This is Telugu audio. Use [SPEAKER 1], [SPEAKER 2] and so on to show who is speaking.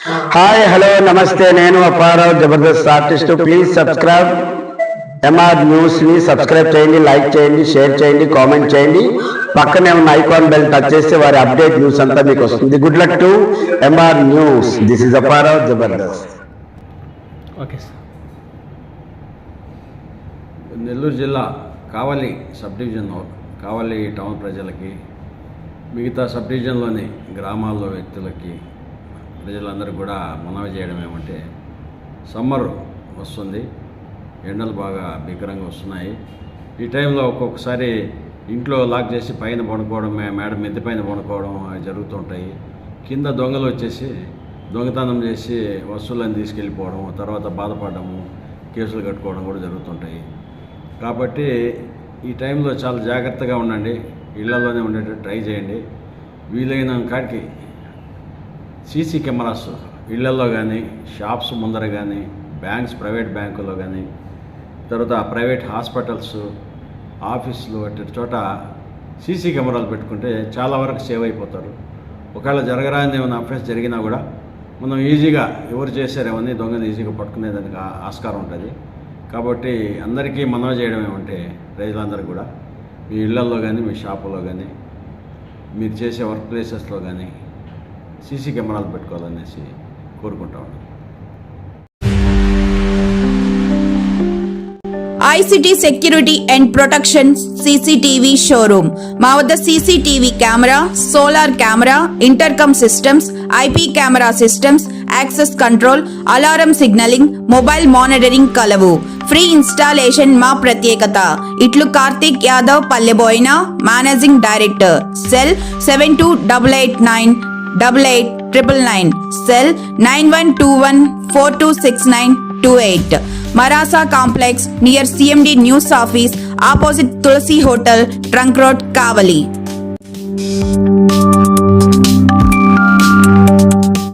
[SPEAKER 1] హాయ్ హలో నమస్తే, నేను Apparao Jabardasth artist. Please subscribe MR news ని సబ్స్క్రైబ్ చేయండి, లైక్ చేయండి, షేర్ చేయండి, కామెంట్ చేయండి. పక్కనే ఉన్న ఐకాన్ బెల్ టచ్ చేస్తే వారి అప్డేట్ న్యూస్ అంతా మీకు వస్తుంది. Good luck to MR news. This is Apparao Jabardasth.
[SPEAKER 2] Okay sir. Nellore జిల్లా Kavali sub division, Kavali town ప్రజలకి, మిగతా సబ్ డివిజన్లోని గ్రామాల్లో వ్యక్తులకి, ప్రజలందరూ కూడా మనవి చేయడం ఏమంటే, సమ్మర్ వస్తుంది, ఎండలు బాగా భీకరంగా వస్తున్నాయి. ఈ టైంలో ఒక్కొక్కసారి ఇంట్లో లాక్ చేసి పైన పడుకోవడం, మేడ మిద్దె పైన పడుకోవడం అవి జరుగుతుంటాయి. కింద దొంగలు వచ్చేసి దొంగతనం చేసి వస్తువులను తీసుకెళ్ళిపోవడం, తర్వాత బాధపడము, కేసులు కట్టుకోవడం కూడా జరుగుతుంటాయి. కాబట్టి ఈ టైంలో చాలా జాగ్రత్తగా ఉండండి, ఇళ్లలోనే ఉండేటట్టు ట్రై చేయండి. వీలైన కాడికి సీసీ కెమెరాస్ ఇళ్లలో కానీ, షాప్స్ ముందర కానీ, బ్యాంక్స్, ప్రైవేట్ బ్యాంకుల్లో కానీ, తర్వాత ప్రైవేట్ హాస్పిటల్స్, ఆఫీసులు అట్టి చోట సీసీ కెమెరాలు పెట్టుకుంటే చాలా వరకు సేవ్ అయిపోతారు. ఒకవేళ జరగరాని ఏమైనా అఫెన్స్ జరిగినా కూడా మనం ఈజీగా ఎవరు చేశారేమని దొంగని ఈజీగా పట్టుకునేదానికి ఆస్కారం ఉంటుంది. కాబట్టి అందరికీ మనవి చేయడం ఏమంటే, ప్రజలందరూ కూడా మీ ఇళ్లలో కానీ, మీ షాపులో కానీ, మీరు చేసే వర్క్ ప్లేసెస్లో కానీ సీసీ కెమెరాలు పెట్టుకోవాలనేసి కోరుకుంటా ఉన్నాను.
[SPEAKER 3] ICT security and protection CCTV showroom. మా వద్ద CCTV camera, solar camera, intercom systems, IP camera systems, access control, alarm signalling, mobile monitoring కలవు. ఫ్రీ ఇన్స్టాలేషన్ మా ప్రత్యేకత. ఇట్లు Karthik Yadav, Palleboina, managing director. Cell 7288988999. Cell 9121426928. Marasa Complex near CMD News Office, opposite Tulsi Hotel, Trunk Road, Kavali.